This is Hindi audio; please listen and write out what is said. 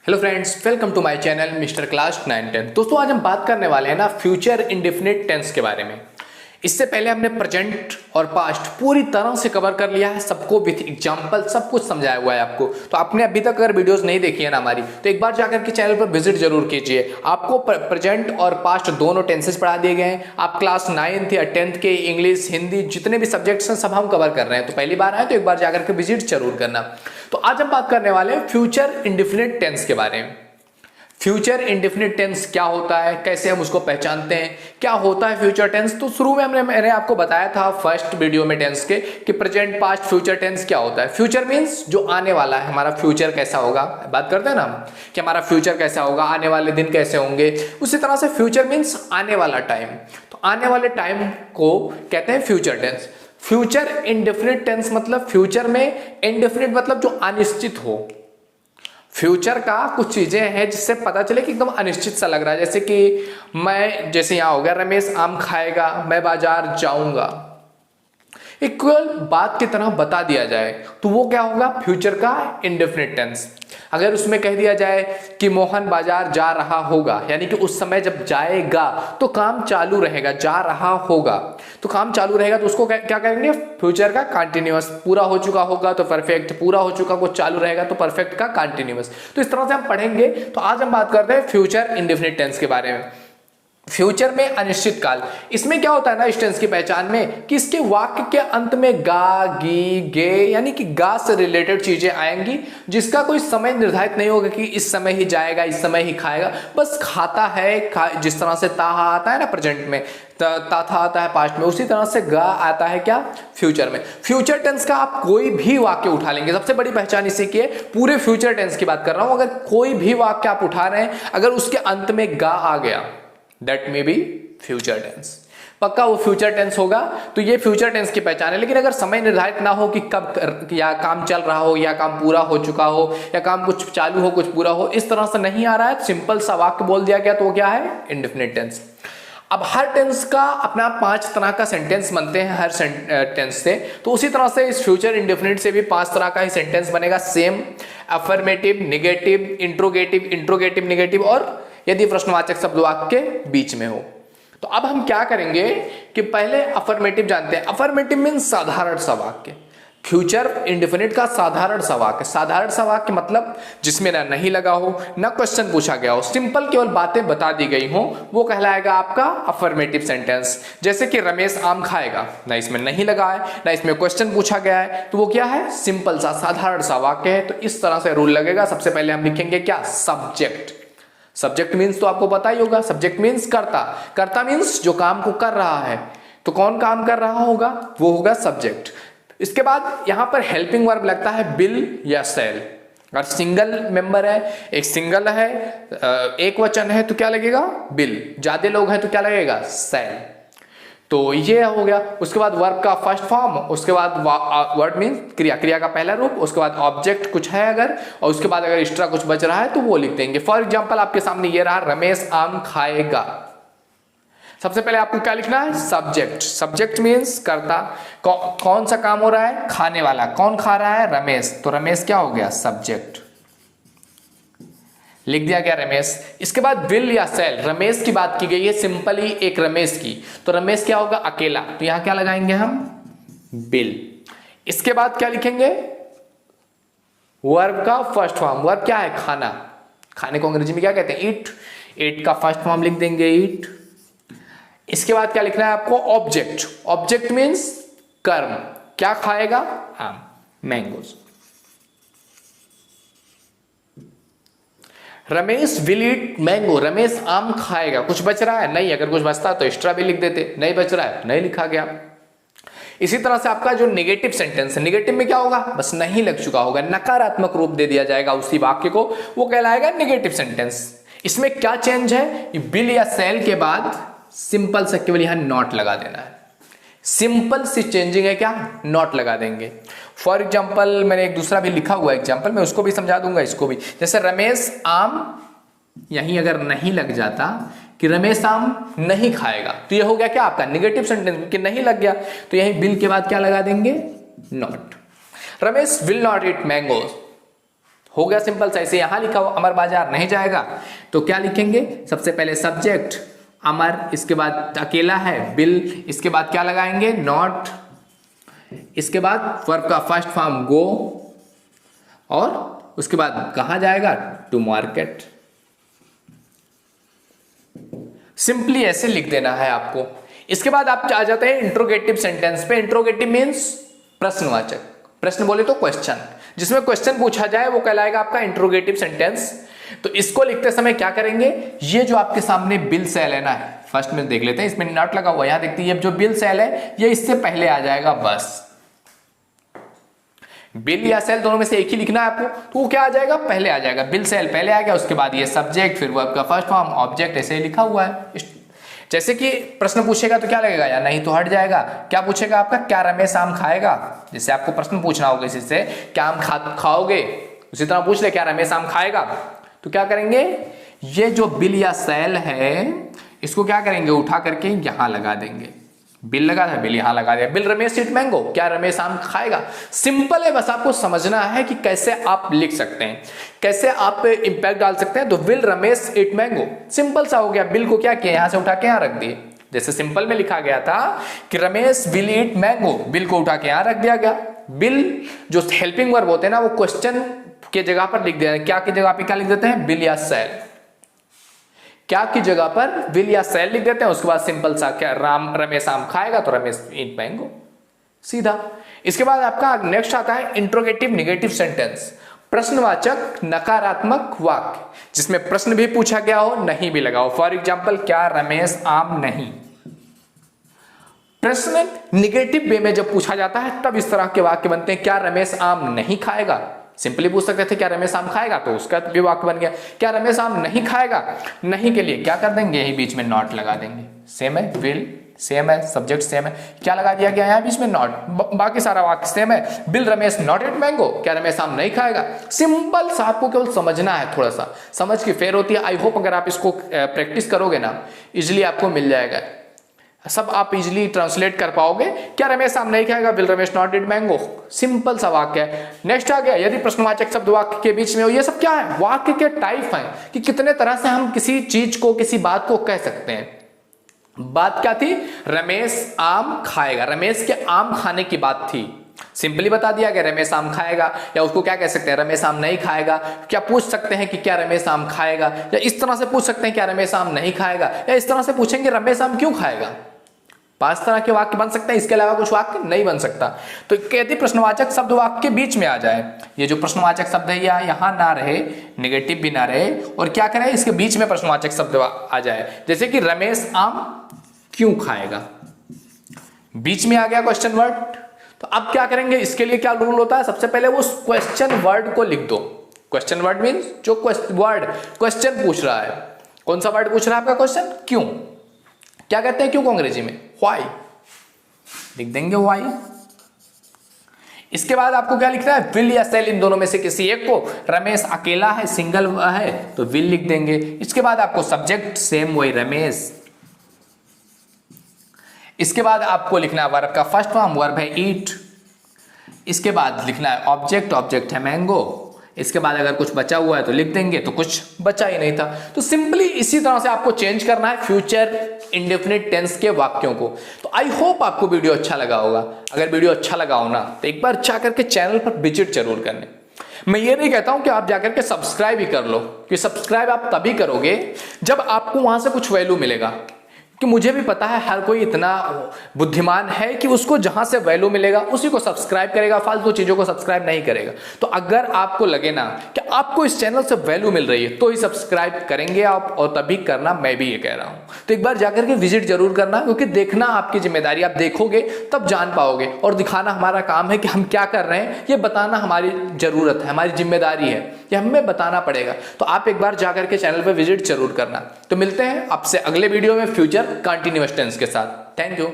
Hello friends, welcome to my channel mister class 9-10। दोस्तों आज हम बात करने वाले हैं ना फ्यूचर इंडेफिनिट टेंस के बारे में। इससे पहले हमने प्रेजेंट और पास्ट पूरी तरह से कवर कर लिया है, सबको विथ एग्जांपल सब कुछ समझाया हुआ है आपको। तो आपने अभी तक अगर वीडियोस नहीं देखी है ना हमारी, तो एक बार जाकर के चैनल पर विजिट जरूर कीजिए। आपको प्रेजेंट और पास्ट दोनों टेंसेस पढ़ा दिए गए हैं। आप क्लास 9th या 10th के इंग्लिश, हिंदी जितने भी सब्जेक्ट्स हैं सब हम कवर कर रहे हैं। तो पहली बार आए तो एक बार जाकर के विजिट जरूर करना। तो आज हम बात करने वाले हैं फ्यूचर इंडेफिनिट टेंस के बारे में। फ्यूचर इंडेफिनिट टेंस क्या होता है, कैसे हम उसको पहचानते हैं, क्या होता है फ्यूचर टेंस। तो शुरू में मैंने आपको बताया था फर्स्ट वीडियो में टेंस के कि प्रेजेंट पास्ट फ्यूचर टेंस क्या होता है। फ्यूचर मींस जो आने वाला है, हमारा फ्यूचर कैसा होगा, बात करते हैं ना हम कि हमारा फ्यूचर कैसा होगा, आने वाले दिन कैसे होंगे। उसी तरह से फ्यूचर मींस आने वाला टाइम। तो आने वाले टाइम को कहते हैं future tense. Future indefinite tense मतलब फ्यूचर में इंडेफिनिट मतलब जो अनिश्चित हो। फ्यूचर का कुछ चीजें हैं जिससे पता चले कि एकदम अनिश्चित सा लग रहा है। जैसे कि जैसे यहां हो गया रमेश आम खाएगा, मैं बाजार जाऊंगा। इक्वल बात की तरह बता दिया जाए तो वो क्या होगा, फ्यूचर का इंडेफिनिट टेंस। अगर उसमें कह दिया जाए कि मोहन बाजार जा रहा होगा, यानी कि उस समय जब जाएगा तो काम चालू रहेगा, जा रहा होगा तो काम चालू रहेगा, तो उसको क्या कहेंगे, फ्यूचर का कंटिन्यूअस। पूरा हो चुका होगा तो परफेक्ट, पूरा हो चुका कुछ चालू रहेगा तो परफेक्ट का कंटिन्यूअस। तो इस तरह से हम पढ़ेंगे। तो आज हम बात करते हैं फ्यूचर इंडेफिनिट टेंस के बारे में। फ्यूचर में अनिश्चित काल, इसमें क्या होता है ना इस टेंस की पहचान में कि इसके वाक्य के अंत में गा, गी, गे यानी कि गा से रिलेटेड चीजें आएंगी जिसका कोई समय निर्धारित नहीं होगा कि इस समय ही जाएगा, इस समय ही खाएगा, बस खाता है। जिस तरह से ताहा आता है ना प्रेजेंट में, ताथा आता है पास्ट में, उसी तरह से गा आता है क्या, फ्यूचर में। फ्यूचर टेंस का आप कोई भी वाक्य उठा लेंगे, सबसे बड़ी पहचान इसी की है। पूरे फ्यूचर टेंस की बात कर रहा हूं, अगर कोई भी वाक्य आप उठा रहे हैं, अगर उसके अंत में गा आ गया, that may be future tense, पक्का वो फ्यूचर टेंस होगा। तो ये फ्यूचर टेंस की पहचान है। लेकिन अगर समय निर्धारित ना हो कि कब या काम चल रहा हो या काम पूरा हो चुका हो या काम कुछ चालू हो कुछ पूरा हो, इस तरह से नहीं आ रहा है, सिंपल सा वाक्य बोल दिया गया, तो वो क्या है, इंडेफिनिट टेंस। अब हर टेंस का अपना 5 तरह का सेंटेंस बनते हैं हर टेंस से। तो उसी तरह से इस फ्यूचर इंडेफिनिट से भी 5 तरह का ही सेंटेंस बनेगा same. Affirmative, negative, interrogative, interrogative negative, और यदि प्रश्नवाचक शब्द वाक्य के बीच में हो। तो अब हम क्या करेंगे कि पहले अफर्मेटिव जानते हैं। अफर्मेटिव मीन्स साधारण सा वाक्य। फ्यूचर इंडेफिनिट का साधारण सा वाक्य। साधारण सा वाक्य मतलब जिसमें ना नहीं लगा हो, ना क्वेश्चन पूछा गया हो, सिंपल केवल बातें बता दी गई हो, वो कहलाएगा आपका अफर्मेटिव सेंटेंस। जैसे कि रमेश आम खाएगा, ना इसमें नहीं लगा है, ना इसमें क्वेश्चन पूछा गया है, तो वो क्या है, सिंपल सा साधारण सा वाक्य है। तो इस तरह से रूल लगेगा। सबसे पहले हम लिखेंगे क्या, सब्जेक्ट। सब्जेक्ट मीन्स तो आपको पता ही होगा, सब्जेक्ट मीन्स कर्ता। कर्ता मीन्स जो काम को कर रहा है, तो कौन काम कर रहा होगा, वो होगा सब्जेक्ट। इसके बाद यहां पर हेल्पिंग वर्ब लगता है बिल या सेल। अगर सिंगल मेंबर है, एक सिंगल है, एक वचन है, तो क्या लगेगा, बिल। ज्यादा लोग हैं तो क्या लगेगा, सेल। तो ये हो गया। उसके बाद वर्ब का फर्स्ट फॉर्म, उसके बाद वर्ड मीन्स क्रिया, क्रिया का पहला रूप, उसके बाद ऑब्जेक्ट कुछ है अगर, और उसके बाद अगर एक्स्ट्रा कुछ बच रहा है तो वो लिख देंगे। फॉर एग्जांपल आपके सामने ये रहा, रमेश आम खाएगा। सबसे पहले आपको क्या लिखना है, सब्जेक्ट। सब्जेक्ट मीन्स कर्ता, कौन सा काम हो रहा है, खाने वाला। कौन खा रहा है, रमेश, तो रमेश क्या हो गया, सब्जेक्ट, लिख दिया गया रमेश। इसके बाद विल या सेल, रमेश की बात की गई है, सिंपली एक रमेश की, तो रमेश क्या होगा, अकेला, तो यहां क्या लगाएंगे हम, बिल। इसके बाद क्या लिखेंगे, वर्ब का फर्स्ट फॉर्म। वर्ब क्या है, खाना। खाने को अंग्रेजी में क्या कहते हैं, ईट। ईट का फर्स्ट फॉर्म लिख देंगे, ईट। इसके बाद क्या लिखना है आपको, ऑब्जेक्ट। ऑब्जेक्ट मीन्स कर्म, क्या खाएगा, आम, mangoes. Ramesh will eat mango, Ramesh आम खाएगा। कुछ बच रहा है, नहीं, अगर कुछ बचता तो एक्स्ट्रा भी लिख देते, नहीं बच रहा है, नहीं लिखा गया। इसी तरह से आपका जो नेगेटिव सेंटेंस है, नेगेटिव में क्या होगा, बस नहीं लग चुका होगा, नकारात्मक रूप दे दिया जाएगा उसी वाक्य को, वो कहलाएगा नेगेटिव सेंटेंस। इसमें क्या चेंज है, बिल या सेल के बाद सिंपल से केवल यहां नॉट लगा देना है। सिंपल सी चेंजिंग है, क्या, नॉट लगा देंगे। फॉर एग्जाम्पल मैंने एक दूसरा भी लिखा हुआ एग्जाम्पल, मैं उसको भी समझा दूंगा, इसको भी। जैसे रमेश आम, यहीं अगर नहीं लग जाता कि रमेश आम नहीं खाएगा, तो ये हो गया क्या, आपका नेगेटिव सेंटेंस, कि नहीं लग गया, तो यहीं बिल के बाद क्या लगा देंगे, not. Ramesh will not eat mangoes, हो गया सिंपल सा। इसे यहां लिखा हो अमर बाजार नहीं जाएगा तो क्या लिखेंगे, सबसे पहले सब्जेक्ट अमर, इसके बाद अकेला है बिल, इसके बाद क्या लगाएंगे नॉट, इसके बाद वर्ब का फर्स्ट फॉर्म गो, और उसके बाद कहां जाएगा टू मार्केट। सिंपली ऐसे लिख देना है आपको। इसके बाद आप आ जाते हैं इंट्रोगेटिव सेंटेंस पे। इंट्रोगेटिव मीन्स प्रश्नवाचक, प्रश्न बोले तो क्वेश्चन, जिसमें क्वेश्चन पूछा जाए वो कहलाएगा आपका इंट्रोगेटिव सेंटेंस। तो इसको लिखते समय क्या करेंगे, ये जो आपके सामने बिल सेल है ना, फर्स्ट में देख लेते हैं, इसमें नॉट लगा हुआ, यहां देखते हैं जो बिल सेल है ये इससे पहले आ जाएगा, बस बिल या सेल दोनों में से एक ही लिखना है आपको, तो वो क्या आ जाएगा पहले आ जाएगा, बिल सेल पहले आ गया, उसके बाद ये सब्जेक्ट, फिर वर्ब का फर्स्ट फॉर्म, ऑब्जेक्ट, ऐसे ही लिखा हुआ है। जैसे कि प्रश्न पूछेगा तो क्या लगेगा, या नहीं तो हट जाएगा। क्या पूछेगा आपका, क्या रमेश आम खाएगा, जैसे आपको प्रश्न पूछना होगा किसी से, क्या आम खाओगे, उसी तरह पूछ ले क्या रमेश आम खाएगा, तो क्या करेंगे, ये जो बिल या सेल है इसको क्या करेंगे, उठा करके यहां लगा देंगे, बिल लगा था बिल यहां लगा दिया, बिल रमेश ईट मैंगो, क्या रमेश आम खाएगा। सिंपल है, बस आपको समझना है कि कैसे आप लिख सकते हैं, कैसे आप इंपैक्ट डाल सकते हैं। तो बिल रमेश ईट मैंगो, सिंपल सा हो गया। बिल को क्या किया, यहां से उठा के यहां रख दिए, जैसे सिंपल में लिखा गया था कि Ramesh will eat mango, bill को उठा के यहां रख दिया गया। बिल जो हेल्पिंग वर्ब होते हैं ना, वो क्वेश्चन के जगह पर लिख दिया, क्या की जगह पे क्या लिख देते हैं, बिल या सेल, क्या की जगह पर विल या सेल लिख देते हैं। उसके बाद सिंपल सा क्या, रमेश आम खाएगा तो रमेश ईट मैंगो, सीधा। इसके बाद आपका नेक्स्ट आता है इंट्रोगेटिव नेगेटिव सेंटेंस, प्रश्नवाचक नकारात्मक वाक्य, जिसमें प्रश्न भी पूछा गया हो, नहीं भी लगा हो। फॉर एग्जाम्पल, क्या रमेश आम नहीं। प्रश्न निगेटिव वे में जब पूछा जाता है तब इस तरह के वाक्य बनते हैं, क्या रमेश आम नहीं खाएगा। सिंपली पूछ सकते थे क्या रमेश आम खाएगा, तो उसका भी वाक्य बन गया, क्या रमेश आम नहीं खाएगा। नहीं के लिए क्या कर देंगे, यही बीच में नॉट लगा देंगे, सेम है, विल सेम है, सब्जेक्ट सेम है, क्या लगा दिया गया यहाँ बीच में नॉट, बाकी सारा वाक्य सेम है। Bill Ramesh not eat mango, क्या रमेश आम नहीं खाएगा। सिंपल सा, आपको केवल समझना है, थोड़ा सा समझ की फेर होती है। आई होप अगर आप इसको प्रैक्टिस करोगे ना, इजिली आपको मिल जाएगा, सब आप इजीली ट्रांसलेट कर पाओगे। क्या रमेश आम नहीं खाएगा, will Ramesh not eat mango, simple सा वाक्य है। नेक्स्ट आ गया, यदि प्रश्नवाचक शब्द वाक्य के बीच में हो। ये सब क्या है, वाक्य के टाइप हैं कि कितने तरह से हम किसी चीज को, किसी बात को कह सकते हैं। बात क्या थी, रमेश आम खाएगा, रमेश के आम खाने की बात थी, सिंपली बता दिया गया रमेश आम खाएगा। या उसको क्या कह सकते हैं, रमेश आम नहीं खाएगा। क्या पूछ सकते हैं कि क्या रमेश आम खाएगा, या इस तरह से पूछ सकते हैं क्या रमेश आम नहीं खाएगा, या इस तरह से पूछेंगे रमेश आम क्यों खाएगा। 5 तरह के वाक्य बन सकते हैं, इसके अलावा कुछ वाक्य नहीं बन सकता। तो यदि प्रश्नवाचक शब्द वाक्य के बीच में आ जाए, ये जो प्रश्नवाचक शब्द है या यहां ना रहे, नेगेटिव भी ना रहे, और क्या करें, इसके बीच में प्रश्नवाचक शब्द आ जाए, जैसे कि रमेश आम क्यों खाएगा, बीच में आ गया क्वेश्चन वर्ड। तो अब क्या करेंगे, इसके लिए क्या रूल होता है, सबसे पहले वो क्वेश्चन वर्ड को लिख दो। क्वेश्चन वर्ड मीन्स जो वर्ड क्वेश्चन पूछ रहा है, कौन सा वर्ड पूछ रहा है आपका क्वेश्चन, क्यों। क्या कहते हैं क्यों को अंग्रेजी में, व्हाई, लिख देंगे व्हाई। इसके बाद आपको क्या लिखना है, विल या सेल, इन दोनों में से किसी एक को। रमेश अकेला है, सिंगल है, तो विल लिख देंगे। इसके बाद आपको सब्जेक्ट सेम वही रमेश। इसके बाद आपको लिखना है वर्ब का फर्स्ट फॉर्म, वर्ब है ईट। इसके बाद लिखना है ऑब्जेक्ट, ऑब्जेक्ट है मैंगो। इसके बाद अगर कुछ बचा हुआ है तो लिख देंगे, तो कुछ बचा ही नहीं था। तो सिंपली इसी तरह से आपको चेंज करना है फ्यूचर इंडेफिनिट टेंस के वाक्यों को। तो आई होप आपको वीडियो अच्छा लगा होगा। अगर वीडियो अच्छा लगा हो ना, तो एक बार जा करके चैनल पर विजिट जरूर करने। मैं ये नहीं कहता हूं कि आप जाकर के सब्सक्राइब ही कर लो, कि सब्सक्राइब आप तभी करोगे जब आपको वहां से कुछ वैल्यू मिलेगा। कि मुझे भी पता है हर कोई इतना बुद्धिमान है कि उसको जहां से वैल्यू मिलेगा उसी को सब्सक्राइब करेगा, फालतू चीजों को सब्सक्राइब नहीं करेगा। तो अगर आपको लगे ना कि आपको इस चैनल से वैल्यू मिल रही है तो ही सब्सक्राइब करेंगे आप, और तभी करना, मैं भी ये कह रहा हूं। तो एक बार जाकर के विजिट जरूर करना, क्योंकि देखना आपकी जिम्मेदारी, आप देखोगे तब जान पाओगे, और दिखाना हमारा काम है कि हम क्या कर रहे हैं, ये बताना हमारी जरूरत है, हमारी जिम्मेदारी है, ये हमें बताना पड़ेगा। तो आप एक बार जाकर के चैनल पर विजिट जरूर करना। तो मिलते हैं आपसे अगले वीडियो में फ्यूचर कंटिन्यूअस टेंस के साथ। Thank you.